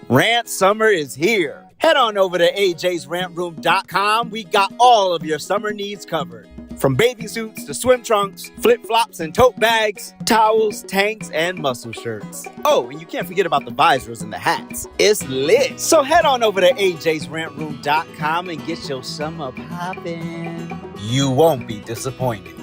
Rant summer is here. Head on over to AJsRANTroom.com. We got all of your summer needs covered. From bathing suits to swim trunks, flip-flops and tote bags, towels, tanks, and muscle shirts. Oh, and you can't forget about the visors and the hats. It's lit. So head on over to AJsRANTroom.com and get your summer poppin'. You won't be disappointed.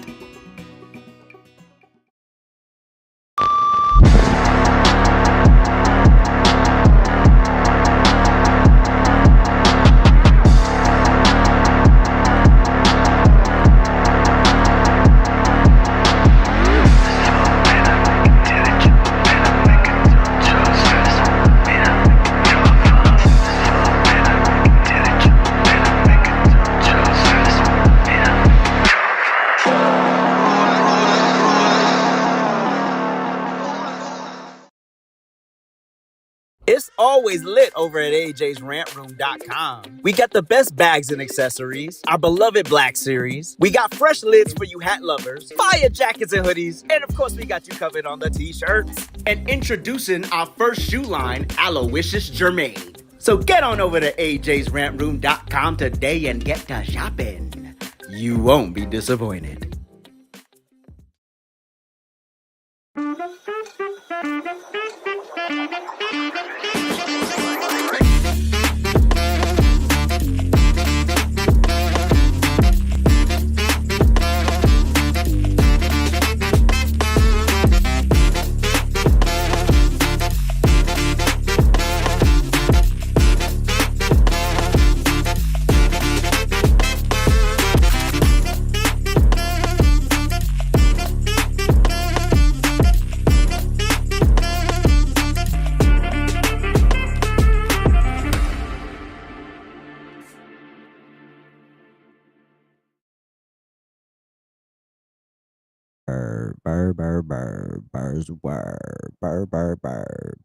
It's always lit over at AJsRANTroom.com. We got the best bags and accessories, our beloved Black Series. We got fresh lids for you hat lovers, fire jackets and hoodies, and of course we got you covered on the t-shirts. And introducing our first shoe line, Aloysius Germain. So get on over to AJsRANTroom.com today and get to shopping. You won't be disappointed.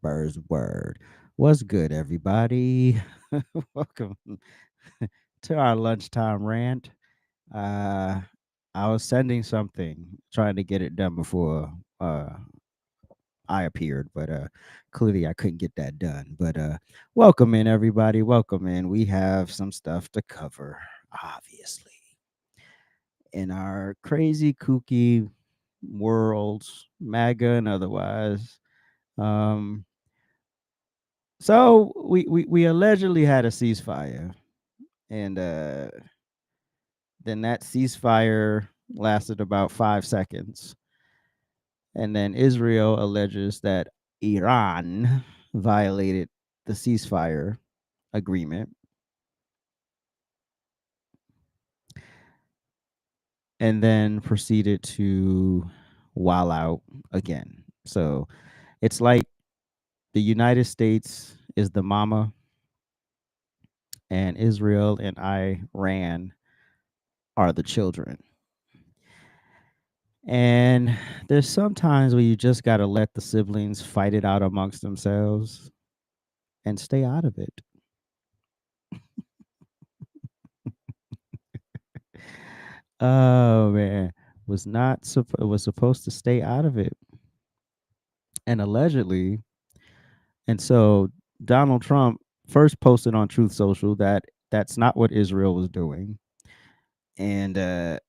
Burr's word. What's good, everybody? Welcome to our lunchtime rant. I was sending something, trying to get it done before I appeared, but clearly I couldn't get that done. But welcome in, everybody. Welcome in. We have some stuff to cover, obviously, in our crazy, kooky worlds, MAGA and otherwise. So we allegedly had a ceasefire, and then that ceasefire lasted about 5 seconds, and then Israel alleges that Iran violated the ceasefire agreement, and then proceeded to wild out again. So it's like the United States is the mama, and Israel and Iran are the children. And there's sometimes where you just got to let the siblings fight it out amongst themselves and stay out of it. Oh man, was supposed to stay out of it. And allegedly, and so Donald Trump first posted on Truth Social that that's not what Israel was doing, and that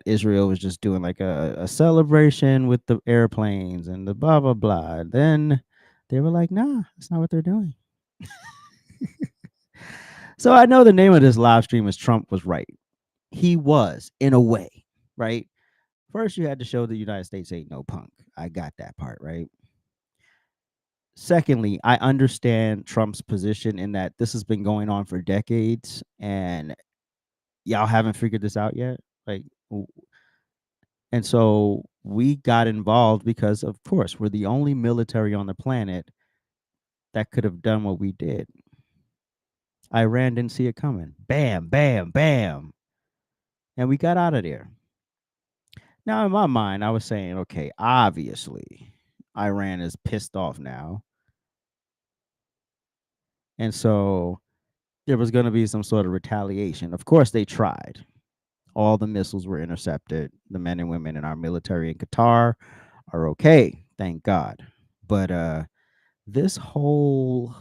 Israel was just doing like a celebration with the airplanes and the blah blah blah. Then they were like, nah, that's not what they're doing. So I know the name of this live stream is Trump was right. He was, in a way, right? First, you had to show the United States ain't no punk. I got that part, right? Secondly, I understand Trump's position in that this has been going on for decades and y'all haven't figured this out yet. Like, and so we got involved because, of course, we're the only military on the planet that could have done what we did. Iran didn't see it coming. Bam, bam, bam. And we got out of there. Now, in my mind, I was saying, okay, obviously, Iran is pissed off now. And so there was going to be some sort of retaliation. Of course, they tried. All the missiles were intercepted. The men and women in our military in Qatar are okay, thank God. But this whole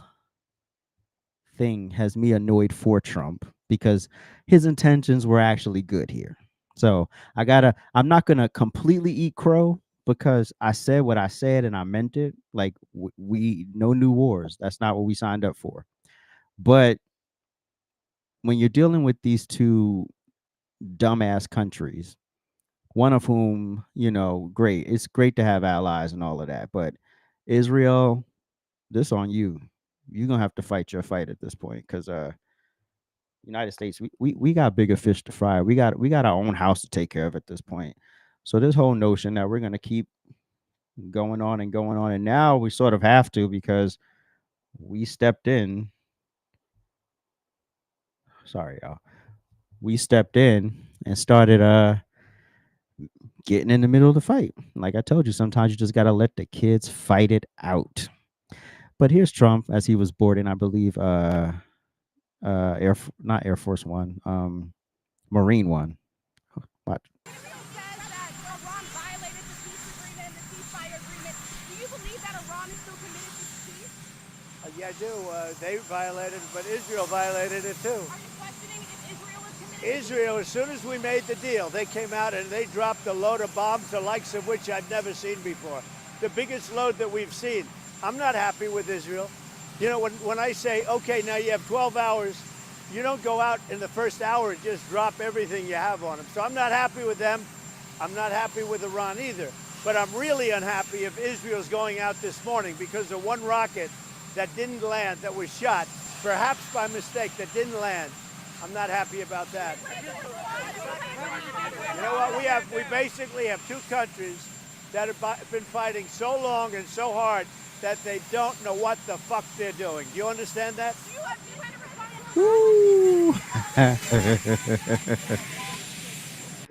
thing has me annoyed for Trump because his intentions were actually good here. So I'm not gonna completely eat crow because I said what I said and I meant it. Like we no new wars. That's not what we signed up for. But when you're dealing with these two dumbass countries, one of whom, great. It's great to have allies and all of that, but Israel, this on you. You're gonna have to fight your fight at this point because United States, we got bigger fish to fry. We got our own house to take care of at this point. So this whole notion that we're gonna keep going on and going on, and now we sort of have to because we stepped in. Sorry, y'all. We stepped in and started getting in the middle of the fight. Like I told you, sometimes you just gotta let the kids fight it out. But here's Trump as he was boarding, I believe, not Air Force One, Marine One. Watch. Yeah, I do. They violated it, but Israel violated it too. Are you questioning if Israel is committed? Israel, as soon as we made the deal, they came out and they dropped a load of bombs, the likes of which I've never seen before. The biggest load that we've seen. I'm not happy with Israel. You know, when I say, okay, now you have 12 hours, you don't go out in the first hour and just drop everything you have on them. So I'm not happy with them. I'm not happy with Iran either. But I'm really unhappy if Israel's going out this morning because of one rocket that didn't land, that was shot, perhaps by mistake, that didn't land. I'm not happy about that. You know what? We basically have two countries that have been fighting so long and so hard that they don't know what the fuck they're doing. Do you understand that? Woo.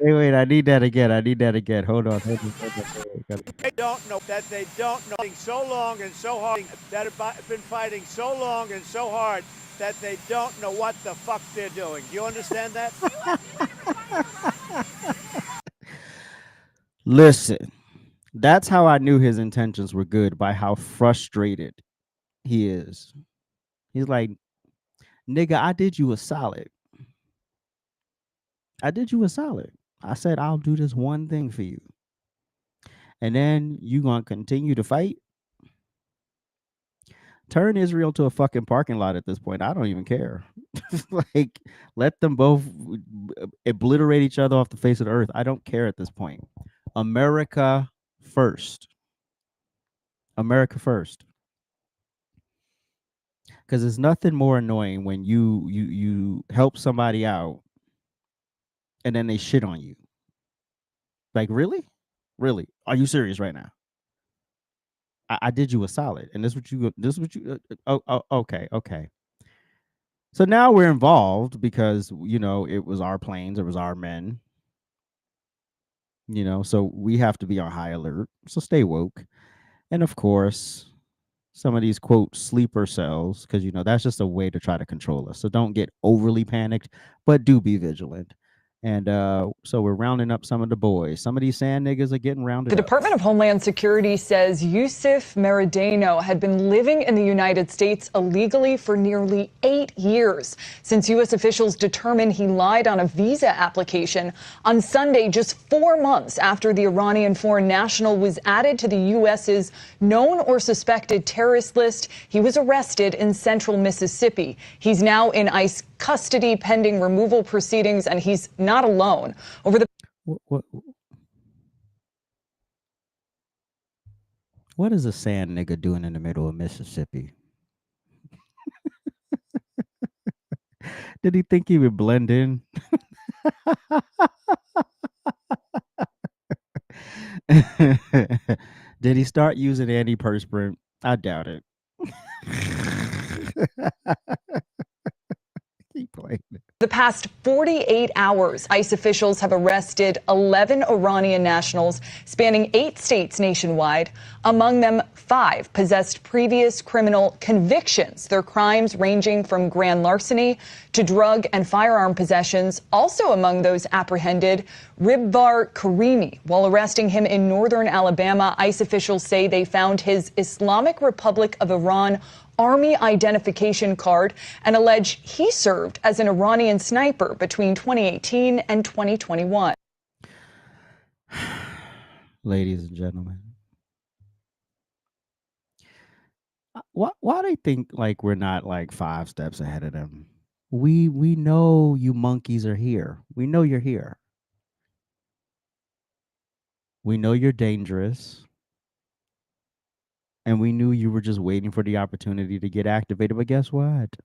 Wait, I need that again. Hold on. They don't know that they don't know so long and so hard that have been fighting so long and so hard that they don't know what the fuck they're doing. Do you understand that? Listen, that's how I knew his intentions were good, by how frustrated he is. He's like, nigga, I did you a solid. I said, I'll do this one thing for you. And then you gonna continue to fight? Turn Israel to a fucking parking lot at this point. I don't even care. Like, let them both obliterate each other off the face of the earth. I don't care at this point. America first. America first. Because there's nothing more annoying when you help somebody out and then they shit on you. Like, really? Are you serious right now? I did you a solid, and this is what you. Okay. So now we're involved because it was our planes, it was our men. So we have to be on high alert. So stay woke, and of course, some of these quote sleeper cells, because that's just a way to try to control us. So don't get overly panicked, but do be vigilant. And so we're rounding up some of the boys. Some of these sand niggas are getting rounded The up. Department of Homeland Security says Yusuf Meridano had been living in the United States illegally for nearly 8 years since U.S. officials determined he lied on a visa application on Sunday, just 4 months after the Iranian foreign national was added to the U.S.'s known or suspected terrorist list. He was arrested in central Mississippi. He's now in ICE custody pending removal proceedings, and he's not alone. What is a sand nigga doing in the middle of Mississippi? Did he think he would blend in? Did he start using antiperspirant? I doubt it. Keep playing it. The past 48 hours, ICE officials have arrested 11 Iranian nationals spanning 8 states nationwide. Among them, 5 possessed previous criminal convictions, their crimes ranging from grand larceny to drug and firearm possessions. Also among those apprehended, Ribvar Karimi. While arresting him in northern Alabama, ICE officials say they found his Islamic Republic of Iran army identification card and allege he served as an Iranian sniper between 2018 and 2021. Ladies and gentlemen, why they think like we're not like 5 steps ahead of them? We know you monkeys are here. We know you're here. We know you're dangerous. And we knew you were just waiting for the opportunity to get activated. But guess what?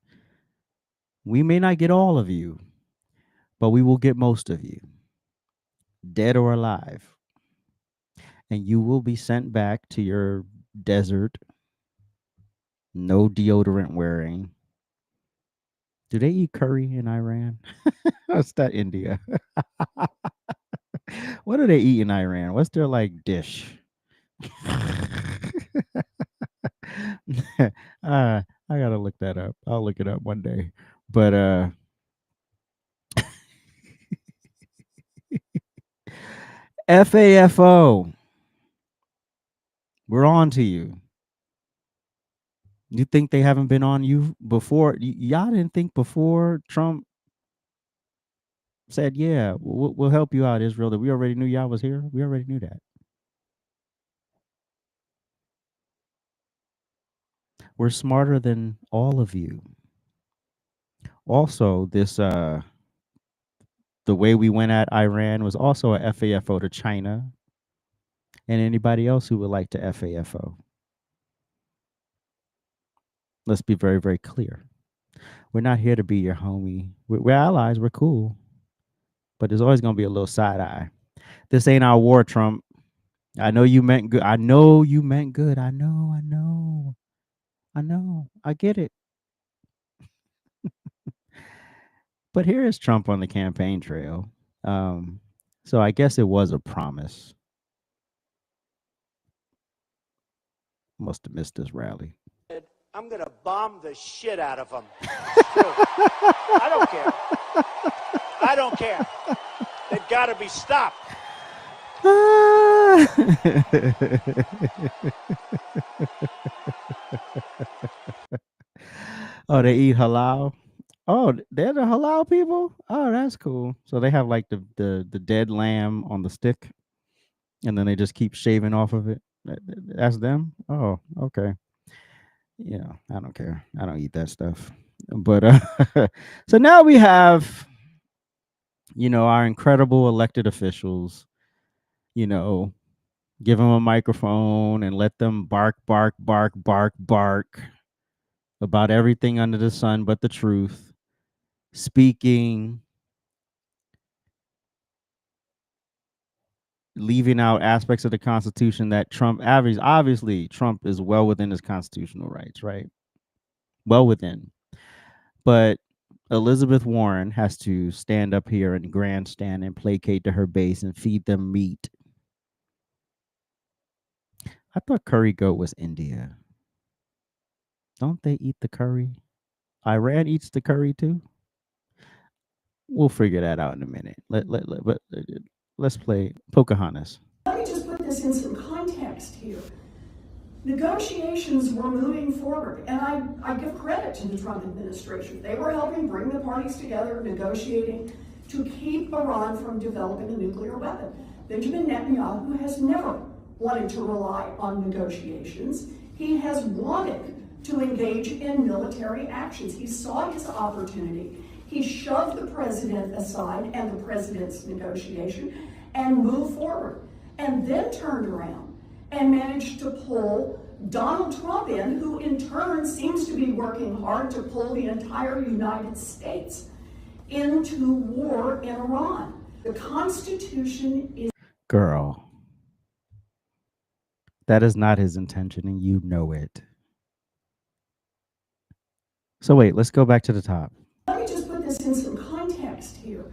We may not get all of you, but we will get most of you, dead or alive. And you will be sent back to your desert, no deodorant wearing. Do they eat curry in Iran? What's that, India? What do they eat in Iran? What's their like dish? I gotta look that up. I'll look it up one day. But FAFO, we're on to you. You think they haven't been on you before? Y'all didn't think before Trump said, "Yeah, we'll help you out, Israel." That we already knew y'all was here. We already knew that. We're smarter than all of you. Also, this the way we went at Iran was also a FAFO to China and anybody else who would like to FAFO. Let's be very, very clear. We're not here to be your homie. We're allies. We're cool. But there's always going to be a little side eye. This ain't our war, Trump. I know you meant good. I know you meant good. I know. I get it. But here is Trump on the campaign trail. So I guess it was a promise. Must have missed this rally. I'm going to bomb the shit out of them. It's true. I don't care. I don't care. They've got to be stopped. Oh, they eat halal? Oh, they're the halal people? Oh, that's cool. So they have like the dead lamb on the stick, and then they just keep shaving off of it. That's them? Oh, okay. Yeah, I don't care. I don't eat that stuff. But so now we have, our incredible elected officials, give them a microphone and let them bark, bark, bark, bark, bark about everything under the sun but the truth, speaking, leaving out aspects of the Constitution that Trump obviously Trump is well within his constitutional rights, right? Well within. But Elizabeth Warren has to stand up here and grandstand and placate to her base and feed them meat. I thought curry goat was India. Don't they eat the curry? Iran eats the curry too? We'll figure that out in a minute. Let's play Pocahontas. Let me just put this in some context here. Negotiations were moving forward, and I give credit to the Trump administration. They were helping bring the parties together, negotiating to keep Iran from developing a nuclear weapon. Benjamin Netanyahu has never wanted to rely on negotiations. He has wanted to engage in military actions. He saw his opportunity. He shoved the president aside and the president's negotiation and moved forward, and then turned around and managed to pull Donald Trump in, who in turn seems to be working hard to pull the entire United States into war in Iran. The Constitution is... Girl, that is not his intention, and you know it. So wait, let's go back to the top. Let me just put this in some context here.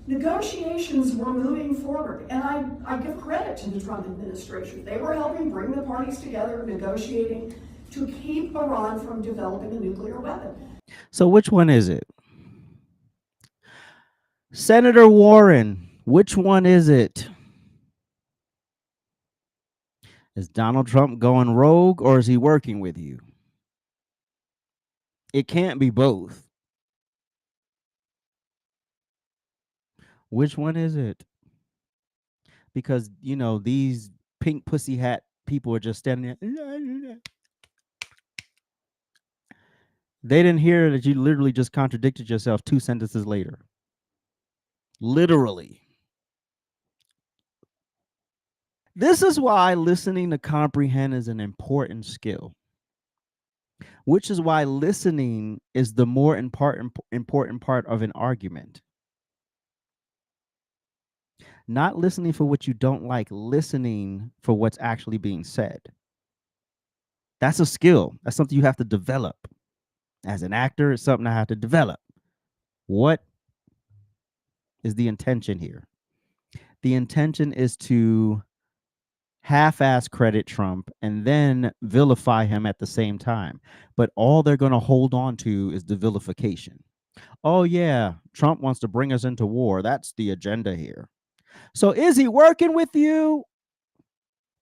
Negotiations were moving forward, and I give credit to the Trump administration. They were helping bring the parties together, negotiating to keep Iran from developing a nuclear weapon. So which one is it? Senator Warren, which one is it? Is Donald Trump going rogue, or is he working with you? It can't be both. Which one is it? Because these pink pussy hat people are just standing there. They didn't hear that you literally just contradicted yourself 2 sentences later. Literally. This is why listening to comprehend is an important skill, which is why listening is the more important part of an argument. Not listening for what you don't like, listening for what's actually being said. That's a skill. That's something you have to develop. As an actor, it's something I have to develop. What is the intention here? The intention is to half-ass credit Trump and then vilify him at the same time. But all they're going to hold on to is the vilification. Oh, yeah, Trump wants to bring us into war. That's the agenda here. So is he working with you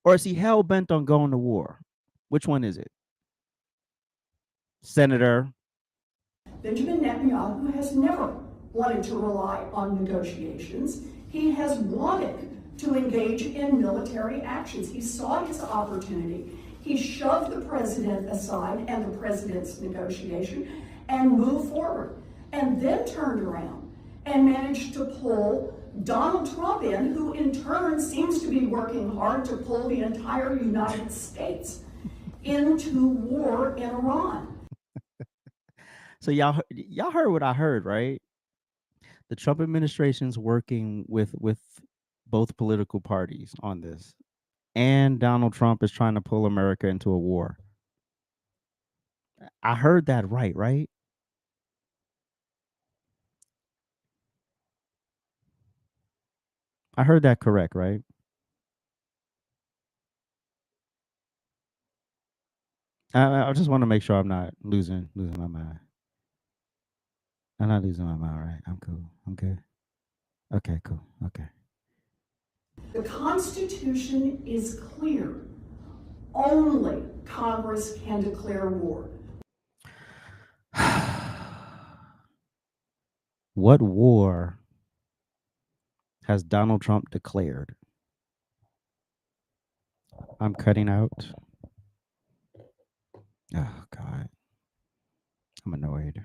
or is he hell-bent on going to war? Which one is it? Senator Benjamin Netanyahu has never wanted to rely on negotiations. He has wanted to engage in military actions. He saw his opportunity. He shoved the president aside and the president's negotiation and moved forward, and then turned around and managed to pull Donald Trump in, who in turn seems to be working hard to pull the entire United States into war in Iran. So y'all heard what I heard, right? The Trump administration's working with both political parties on this. And Donald Trump is trying to pull America into a war. I heard that right? I heard that correct, right? I just want to make sure I'm not losing my mind. I'm not losing my mind, right? I'm cool. I'm good. Okay, cool. Okay. The Constitution is clear. Only Congress can declare war. What war has Donald Trump declared? I'm cutting out. Oh, God. I'm annoyed.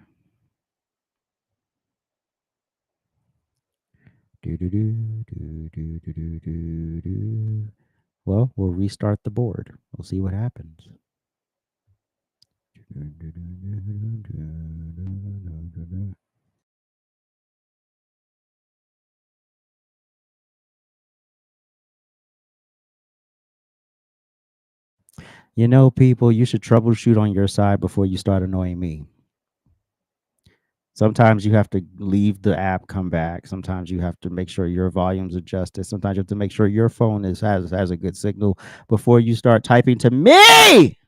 Well, we'll restart the board. We'll see what happens. People, you should troubleshoot on your side before you start annoying me. Sometimes you have to leave the app, come back. Sometimes you have to make sure your volume's adjusted. Sometimes you have to make sure your phone has a good signal before you start typing to me.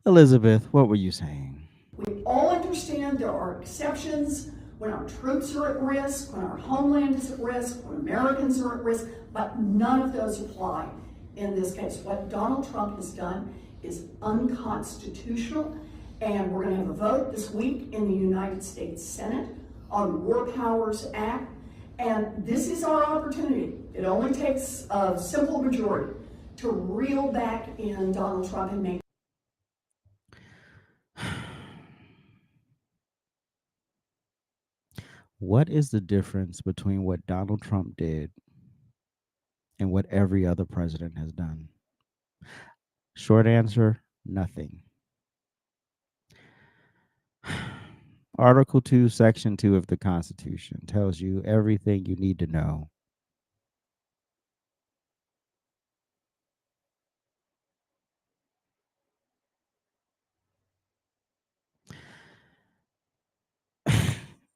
Elizabeth, what were you saying? We all understand there are exceptions when our troops are at risk, when our homeland is at risk, when Americans are at risk, but none of those apply in this case. What Donald Trump has done is unconstitutional, and we're going to have a vote this week in the United States Senate on the War Powers Act, and this is our opportunity. It only takes a simple majority to reel back in Donald Trump and make What is the difference between what Donald Trump did and what every other president has done? Short answer, nothing. Article 2, Section 2 of the Constitution tells you everything you need to know.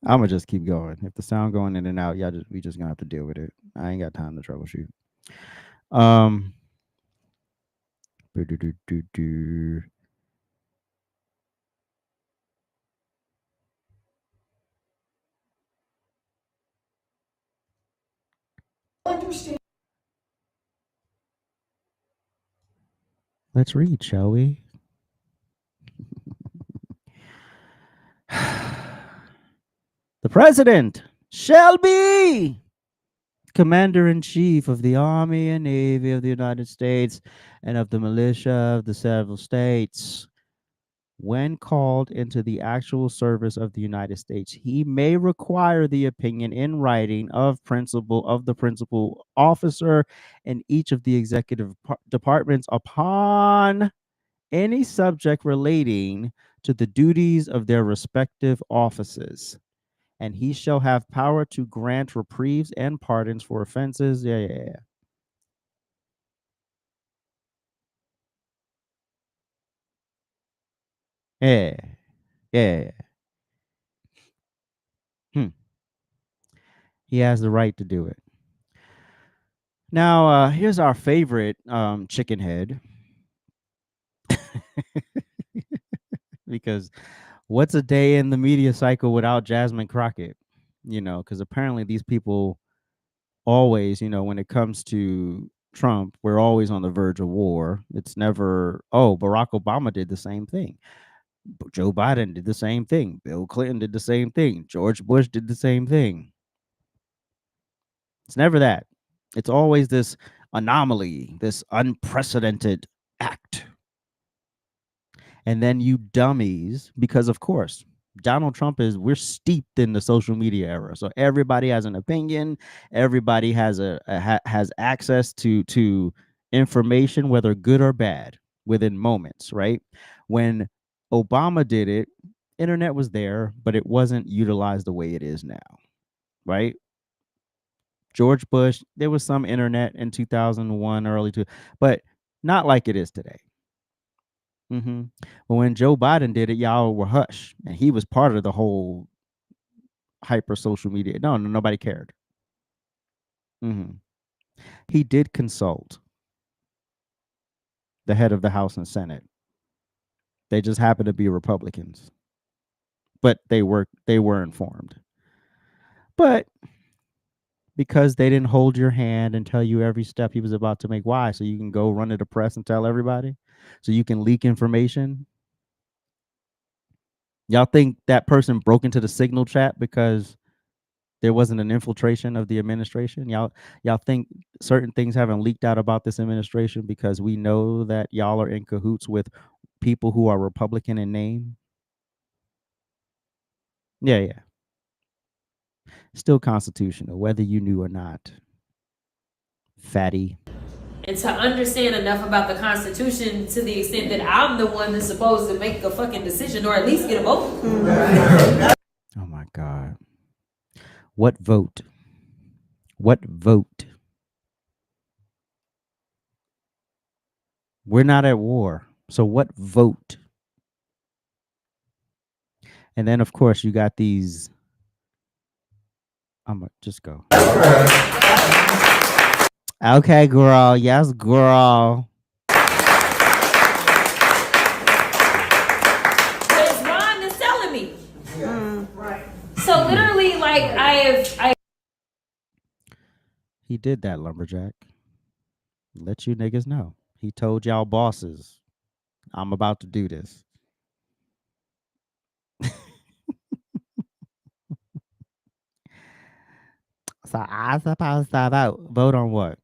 I'm gonna just keep going. If the sound going in and out, we just gonna have to deal with it. I ain't got time to troubleshoot. Um, understand Let's read, shall we? The president shall be Commander-in-Chief of the Army and Navy of the United States and of the militia of the several states. When called into the actual service of the United States, he may require the opinion in writing of the principal officer in each of the executive departments upon any subject relating to the duties of their respective offices. And he shall have power to grant reprieves and pardons for offenses. Yeah. Yeah. Yeah. He has the right to do it. Now, here's our favorite chicken head. Because what's a day in the media cycle without Jasmine Crockett? You know, because apparently these people always, you know, when it comes to Trump, we're always on the verge of war. It's never, oh, Barack Obama did the same thing. Joe Biden did the same thing. Bill Clinton did the same thing. George Bush did the same thing. It's never that. It's always this anomaly, this unprecedented act. And then you dummies, because of course, Donald Trump we're steeped in the social media era. So everybody has an opinion. Everybody has has access to information, whether good or bad, within moments, right? When Obama did it, internet was there, but it wasn't utilized the way it is now, right? George Bush, there was some internet in 2001, early two, but not like it is today. But when Joe Biden did it, y'all were hush, and he was part of the whole hyper social media. No, nobody cared. He did consult the head of the House and Senate. They just happened to be Republicans, but they were informed. But because they didn't hold your hand and tell you every step he was about to make, why? So you can go run to the press and tell everybody, so you can leak information. Y'all think that person broke into the Signal chat because there wasn't an infiltration of the administration? Y'all think certain things haven't leaked out about this administration because we know that y'all are in cahoots with people who are Republican in name? Yeah. Still constitutional, whether you knew or not. Fatty. And to understand enough about the Constitution to the extent that I'm the one that's supposed to make a fucking decision or at least get a vote. Oh my God. What vote? What vote? We're not at war. So what vote? And then, of course, you got these. I'm going to just go. Okay, girl. Yes, girl. Because Ron is telling me. Right. So literally, like, He did that, lumberjack. Let you niggas know. He told y'all bosses, I'm about to do this. So I supposed to vote. Vote on what?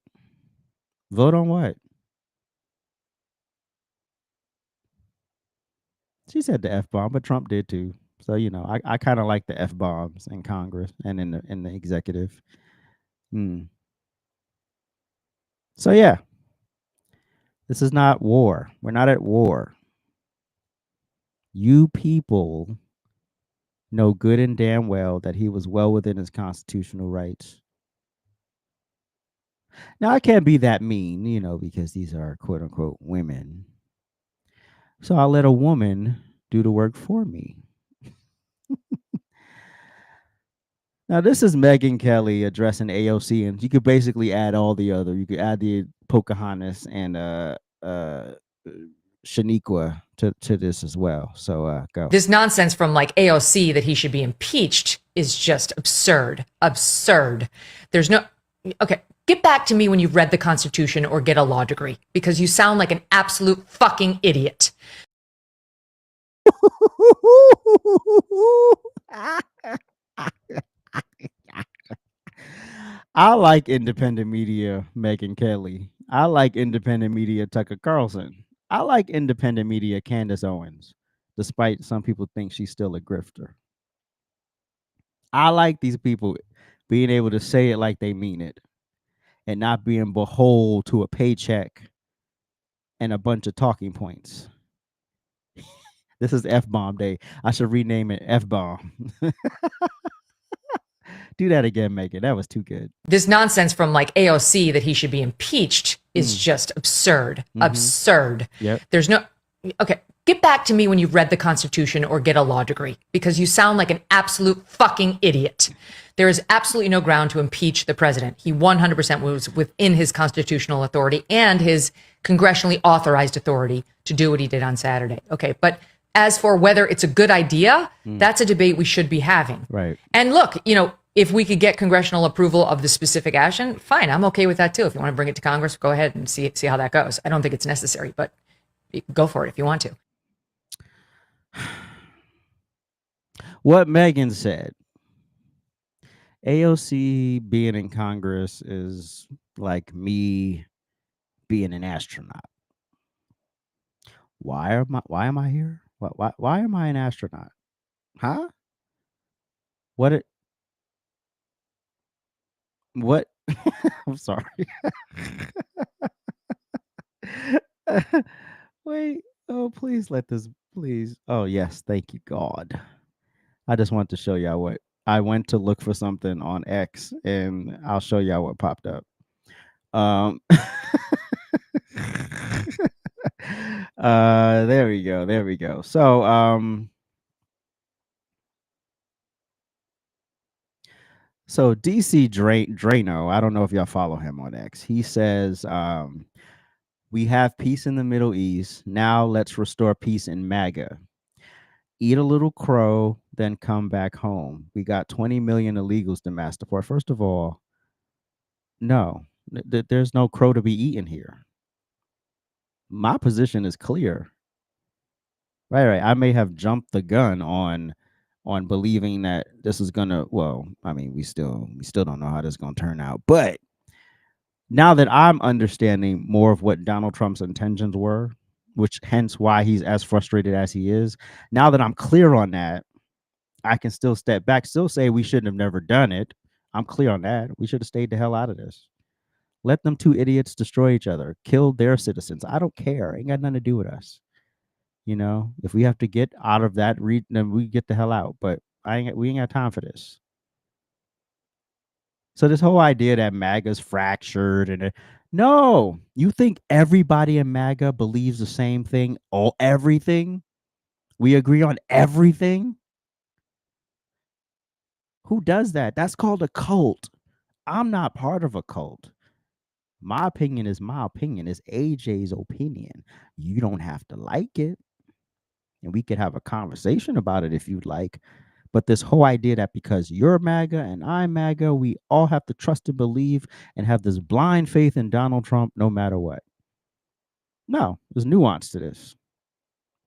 Vote on what? She said the F-bomb, but Trump did too. So, you know, I kind of like the F-bombs in Congress and in the executive. So, yeah. This is not war. We're not at war. You people know good and damn well that he was well within his constitutional rights. Now, I can't be that mean, you know, because these are quote unquote women. So I'll let a woman do the work for me. Now, this is Megyn Kelly addressing AOC, and you could basically add all the other. You could add the Pocahontas and Shaniqua to this as well. So go. This nonsense from like AOC that he should be impeached is just absurd. Absurd. There's no. Okay. get back to me when you've read the Constitution or get a law degree, because you sound like an absolute fucking idiot. I like independent media, Megyn Kelly. I like independent media, Tucker Carlson. I like independent media, Candace Owens, despite some people think she's still a grifter. I like these people being able to say it like they mean it and not being beholden to a paycheck and a bunch of talking points. This is F-bomb day. I should rename it F-bomb. Do that again, Megan. That was too good. This nonsense from like AOC that he should be impeached is just absurd. Absurd. Yep. There's no, okay, get back to me when you've read the Constitution or get a law degree, because you sound like an absolute fucking idiot. There is absolutely no ground to impeach the president. He 100% was within his constitutional authority and his congressionally authorized authority to do what he did on Saturday. Okay, but as for whether it's a good idea, that's a debate we should be having. Right. And look, you know, if we could get congressional approval of the specific action, fine, I'm okay with that too. If you want to bring it to Congress, go ahead and see how that goes. I don't think it's necessary, but go for it if you want to. What Megan said, AOC being in Congress is like me being an astronaut. Why am I here? Why am I an astronaut? Huh? What? I'm sorry. Wait. Oh, please let this. Please. Oh, yes. Thank you, God. I just want to show y'all what I went to look for something on X, and I'll show y'all what popped up. There we go. There we go. So, DC Drano, I don't know if y'all follow him on X. He says, we have peace in the Middle East. Now let's restore peace in MAGA. Eat a little crow, then come back home. We got 20 million illegals to mass deport. First of all, no, there's no crow to be eaten here. My position is clear. Right. I may have jumped the gun on believing that this is gonna. Well, I mean, we still don't know how this is gonna turn out. But now that I'm understanding more of what Donald Trump's intentions were, which hence why he's as frustrated as he is. Now that I'm clear on that, I can still step back, still say we shouldn't have never done it. I'm clear on that. We should have stayed the hell out of this. Let them two idiots destroy each other, kill their citizens. I don't care. Ain't got nothing to do with us. You know, if we have to get out of that, then we get the hell out. But we ain't got time for this. So this whole idea that MAGA's fractured and no, you think everybody in MAGA believes the same thing? Everything? We agree on everything? Who does that? That's called a cult. I'm not part of a cult. My opinion is my opinion. It's AJ's opinion. You don't have to like it. And we could have a conversation about it if you'd like. But this whole idea that because you're MAGA and I'm MAGA, we all have to trust and believe and have this blind faith in Donald Trump no matter what. No, there's nuance to this.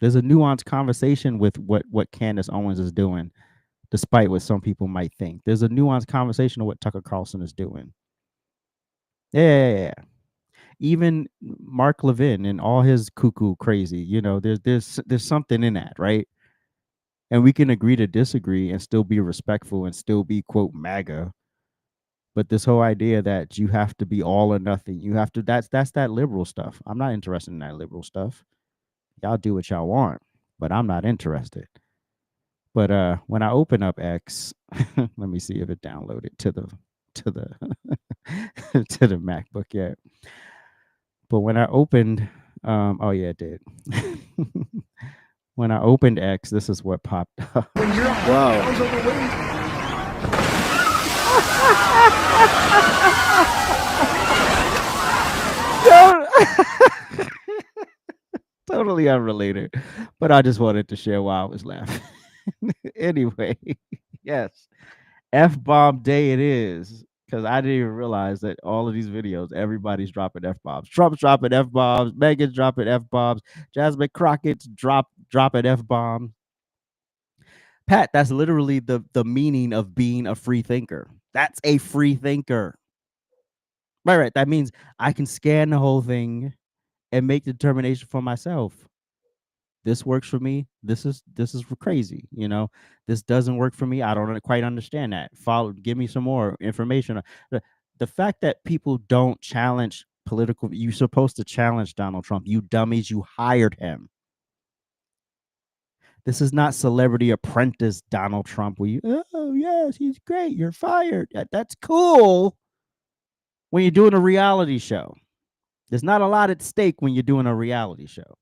There's a nuanced conversation with what Candace Owens is doing, despite what some people might think. There's a nuanced conversation of what Tucker Carlson is doing. Yeah. Even Mark Levin and all his cuckoo crazy, you know, there's something in that, right? And we can agree to disagree and still be respectful and still be, quote, MAGA. But this whole idea that you have to be all or nothing, you have to, that's that liberal stuff. I'm not interested in that liberal stuff. Y'all do what y'all want, but I'm not interested. But when I open up X, let me see if it downloaded to the to the MacBook yet. But when I opened, oh yeah, it did. When I opened X, this is what popped up. Wow. Totally unrelated, but I just wanted to share why I was laughing. Anyway, yes, F-bomb day it is. because I didn't even realize that all of these videos, everybody's dropping f bombs. Trump's dropping f bombs. Megan's dropping f bombs. Jasmine Crockett's dropping f bombs. Pat, that's literally the meaning of being a free thinker. That's a free thinker. Right. That means I can scan the whole thing and make the determination for myself. This works for me. This is crazy. This doesn't work for me. I don't quite understand that. Give me some more information. The fact that people don't challenge political, you're supposed to challenge Donald Trump. You dummies, you hired him. This is not Celebrity Apprentice Donald Trump where oh yes, he's great, you're fired. That's cool when you're doing a reality show. There's not a lot at stake when you're doing a reality show.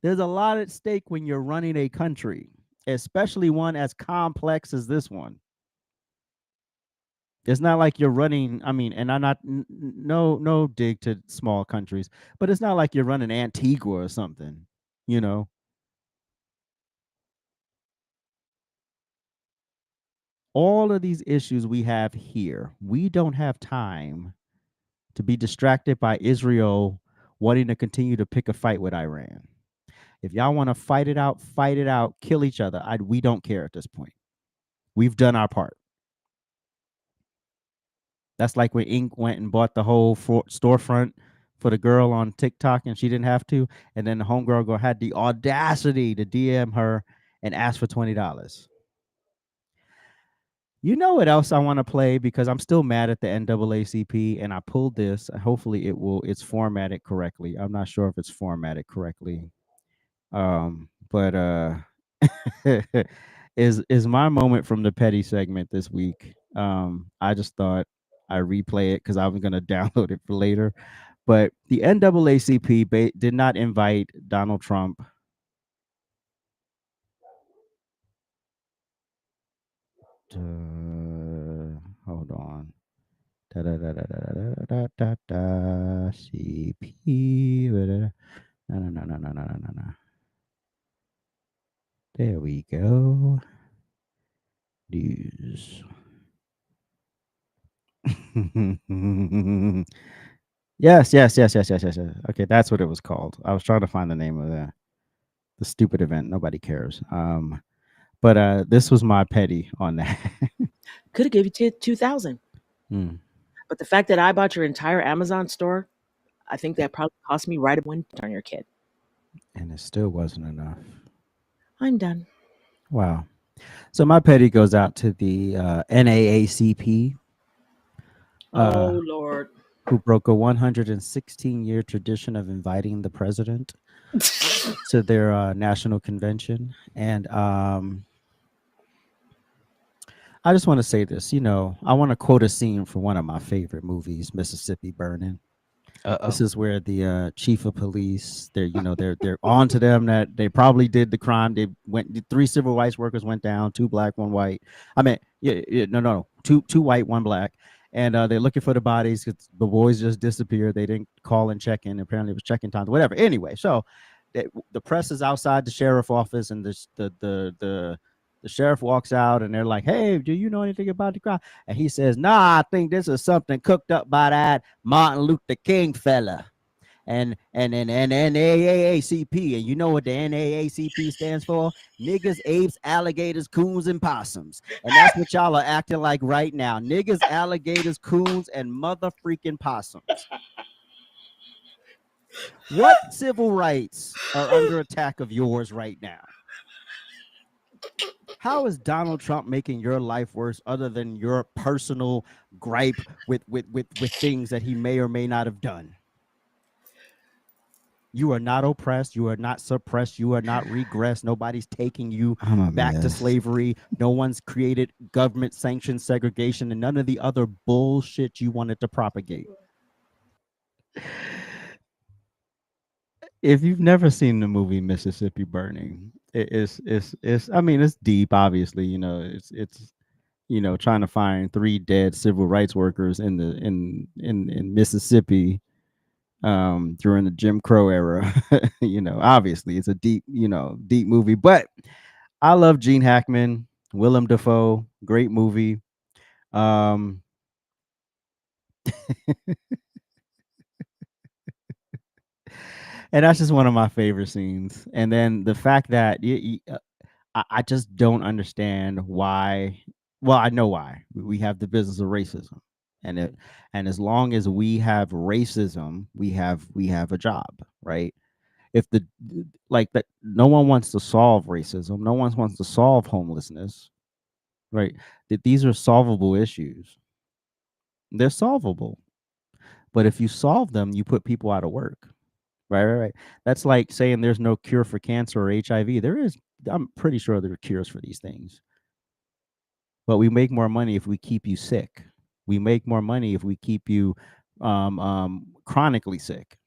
There's a lot at stake when you're running a country, especially one as complex as this one. It's not like you're running, and I'm not, no dig to small countries, but it's not like you're running Antigua or something, All of these issues we have here, we don't have time to be distracted by Israel wanting to continue to pick a fight with Iran. If y'all want to fight it out, kill each other. We don't care at this point. We've done our part. That's like when Ink went and bought the whole storefront for the girl on TikTok and she didn't have to. And then the homegirl had the audacity to DM her and ask for $20. You know what else I want to play, because I'm still mad at the NAACP, and I pulled this. Hopefully it's formatted correctly. I'm not sure if it's formatted correctly. But is my moment from the petty segment this week. I just thought I replay it because I was gonna download it for later. But the NAACP did not invite Donald Trump. Hold on. CP. No. There we go. News. Yes. Okay, that's what it was called. I was trying to find the name of the stupid event. Nobody cares. But this was my petty on that. Could have gave you 2,000. But the fact that I bought your entire Amazon store, I think that probably cost me right one on your kid. And it still wasn't enough. I'm done. Wow. So my petty goes out to the NAACP. Oh, Lord. Who broke a 116-year tradition of inviting the president to their national convention. And I just want to say this, I want to quote a scene from one of my favorite movies, Mississippi Burning. This is where the chief of police, they're on to them that they probably did the crime. They went, 3 civil rights workers went down, 2 black, 1 white. No, 2 white, 1 black. And they're looking for the bodies because the boys just disappeared. They didn't call and check in. Apparently it was check-in time, whatever. Anyway, so the press is outside the sheriff office, and the sheriff walks out, and they're like, "Hey, do you know anything about the crime?" And he says, "Nah, I think this is something cooked up by that Martin Luther King fella." And NAACP, and you know what the NAACP stands for? Niggas, apes, alligators, coons, and possums. And that's what y'all are acting like right now. Niggas, alligators, coons, and mother freaking possums. What civil rights are under attack of yours right now? How is Donald Trump making your life worse, other than your personal gripe with things that he may or may not have done? You are not oppressed. You are not suppressed. You are not regressed. Nobody's taking you back to slavery. No one's created government sanctioned segregation and none of the other bullshit you wanted to propagate. If you've never seen the movie Mississippi Burning, it's deep, obviously. It's trying to find 3 dead civil rights workers in Mississippi during the Jim Crow era. Obviously it's a deep movie, but I love Gene Hackman, Willem Dafoe, great movie. Um, and that's just one of my favorite scenes. And then the fact that I just don't understand why. Well, I know why. We have the business of racism, and and as long as we have racism, we have a job, right? If the like that, no one wants to solve racism. No one wants to solve homelessness, right? That these are solvable issues. They're solvable, but if you solve them, you put people out of work. Right. That's like saying there's no cure for cancer or HIV. There is. I'm pretty sure there are cures for these things. But we make more money if we keep you sick. We make more money if we keep you chronically sick.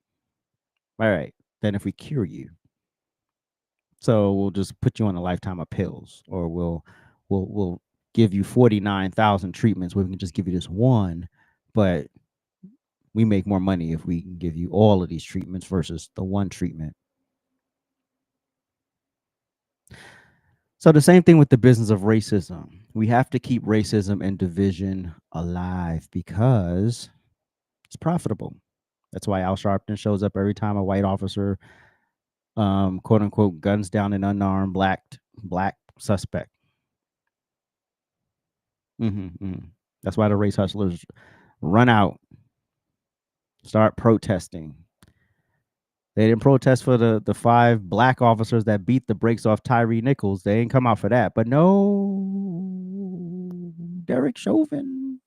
All right. Than if we cure you. So we'll just put you on a lifetime of pills, or we'll give you 49,000 treatments where we can just give you this one, but we make more money if we can give you all of these treatments versus the one treatment. So the same thing with the business of racism. We have to keep racism and division alive because it's profitable. That's why Al Sharpton shows up every time a white officer, quote unquote, guns down an unarmed black suspect. That's why the race hustlers run out, start protesting. They didn't protest for the 5 black officers that beat the brakes off Tyree Nichols. They ain't come out for that. But no, Derek Chauvin.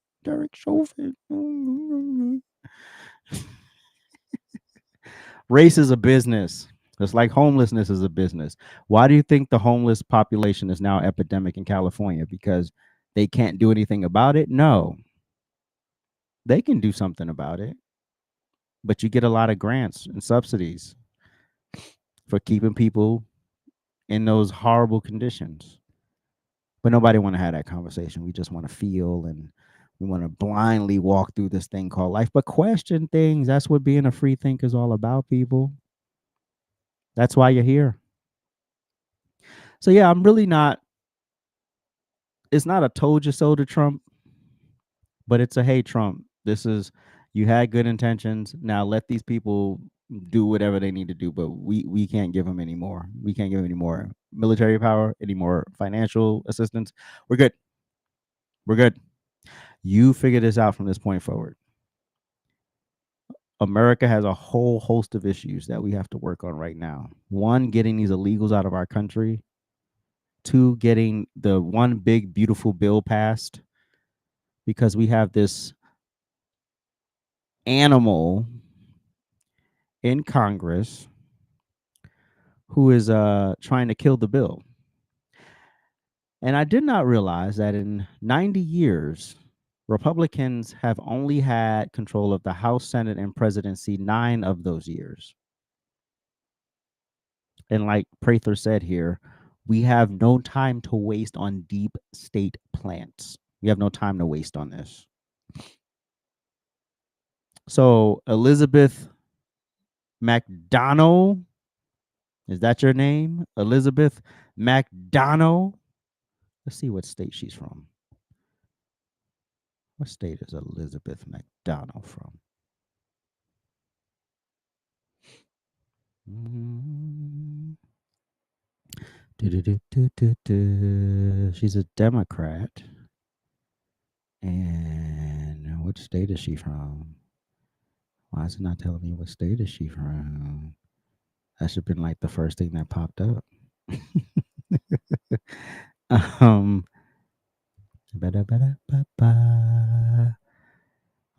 Race is a business. It's like homelessness is a business. Why do you think the homeless population is now epidemic in California? Because they can't do anything about it? No. They can do something about it. But you get a lot of grants and subsidies for keeping people in those horrible conditions. But nobody want to have that conversation. We just want to feel, and we want to blindly walk through this thing called life. But question things. That's what being a free thinker is all about, people. That's why you're here. So yeah, I'm really not. It's not a told you so to Trump, but it's a hey Trump. This is, you had good intentions. Now let these people do whatever they need to do, but we can't give them any more. We can't give them any more military power, any more financial assistance. We're good. We're good. You figure this out from this point forward. America has a whole host of issues that we have to work on right now. One, getting these illegals out of our country. 2, getting the one big beautiful bill passed, because we have this animal in Congress who is trying to kill the bill. And I did not realize that in 90 years, Republicans have only had control of the House, Senate, and presidency 9 of those years. And like Prather said here, we have no time to waste on deep state plants. We have no time to waste on this. So Elizabeth McDonough, is that your name? Elizabeth McDonough. Let's see what state she's from. What state is Elizabeth McDonough from? She's a Democrat. And what state is she from? Why is it not telling me what state is she from? That should have been like the first thing that popped up.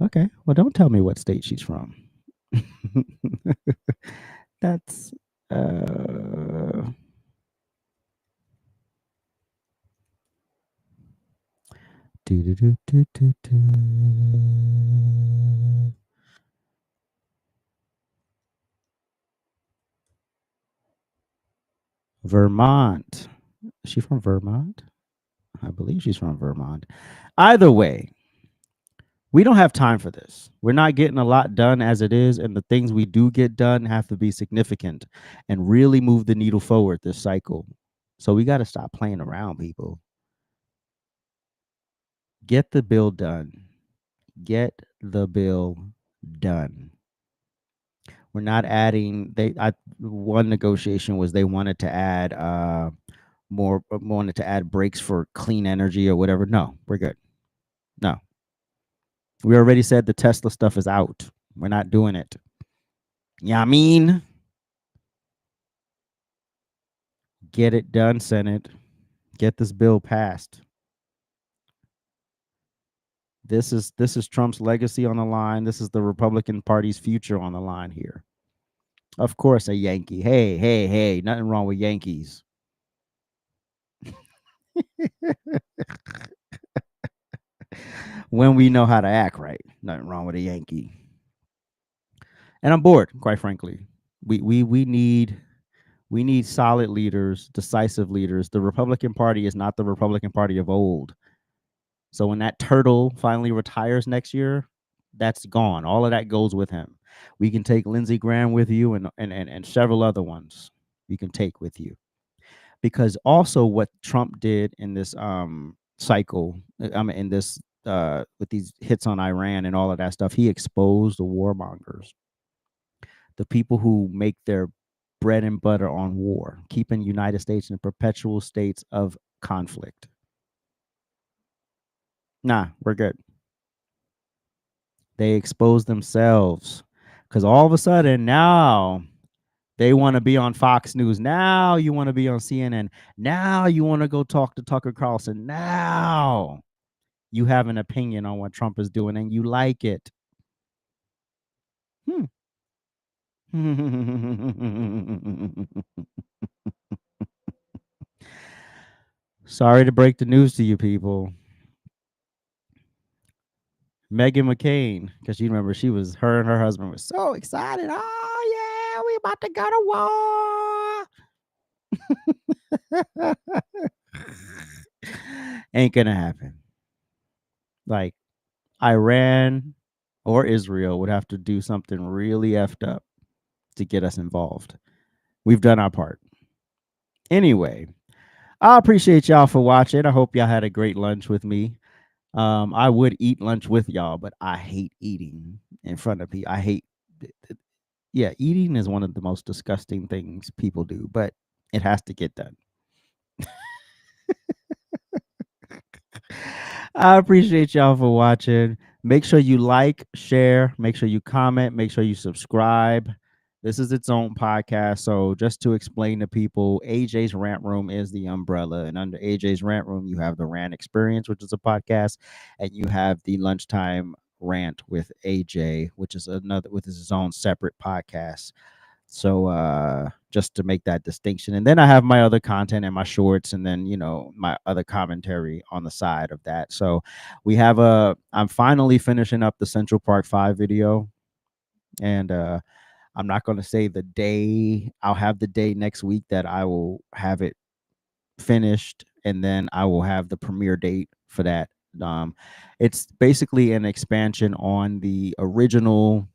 Okay, well, don't tell me what state she's from. That's Vermont. Is she from Vermont? I believe she's from Vermont. Either way, we don't have time for this. We're not getting a lot done as it is, and the things we do get done have to be significant and really move the needle forward this cycle. So we got to stop playing around, people. Get the bill done. Get the bill done. We're not adding. One negotiation was they wanted to add wanted to add breaks for clean energy or whatever. No, we're good. No, we already said the Tesla stuff is out. We're not doing it. Yeah, I mean, get it done, Senate. Get this bill passed. This is Trump's legacy on the line. This is the Republican Party's future on the line here. Of course, a Yankee. Hey, hey, hey, nothing wrong with Yankees. When we know how to act right, nothing wrong with a Yankee. And I'm bored, quite frankly. We need solid leaders, decisive leaders. The Republican Party is not the Republican Party of old. So when that turtle finally retires next year, that's gone. All of that goes with him. We can take Lindsey Graham with you and several other ones you can take with you. Because also what Trump did in this cycle, in this with these hits on Iran and all of that stuff, he exposed the warmongers, the people who make their bread and butter on war, keeping the United States in perpetual states of conflict. Nah, we're good. They expose themselves because all of a sudden now they want to be on Fox News. Now you want to be on CNN. Now you want to go talk to Tucker Carlson. Now you have an opinion on what Trump is doing and you like it. Sorry to break the news to you people. Meghan McCain, because you remember her and her husband was so excited. Oh yeah, we about to go to war. Ain't gonna happen. Like Iran or Israel would have to do something really effed up to get us involved. We've done our part. Anyway, I appreciate y'all for watching. I hope y'all had a great lunch with me. I would eat lunch with y'all, but I hate eating in front of people. I hate, eating is one of the most disgusting things people do, but it has to get done. I appreciate y'all for watching. Make sure you like, share, make sure you comment, make sure you subscribe. This is its own podcast. So just to explain to people, AJ's Rant Room is the umbrella. And under AJ's Rant Room, you have the Rant Experience, which is a podcast. And you have the Lunchtime Rant with AJ, which is his own separate podcast. So just to make that distinction. And then I have my other content and my shorts and then, my other commentary on the side of that. So I'm finally finishing up the Central Park 5 video. And I'm not going to say the day. I'll have the day next week that I will have it finished. And then I will have the premiere date for that. It's basically an expansion on the original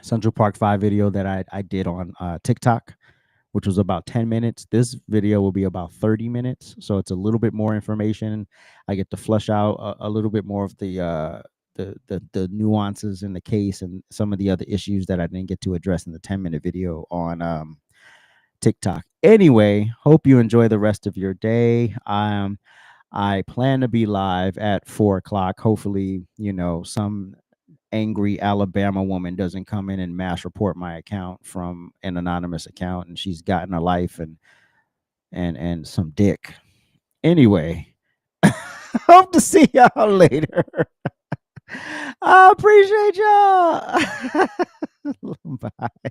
Central Park 5 video that I did on TikTok, which was about 10 minutes. This video will be about 30 minutes. So it's a little bit more information. I get to flush out a little bit more of the nuances in the case and some of the other issues that I didn't get to address in the 10-minute video on TikTok. Anyway, hope you enjoy the rest of your day. I plan to be live at 4:00. Hopefully, some angry Alabama woman doesn't come in and mass report my account from an anonymous account and she's gotten a life and some dick. Anyway, hope to see y'all later. I appreciate y'all. Bye.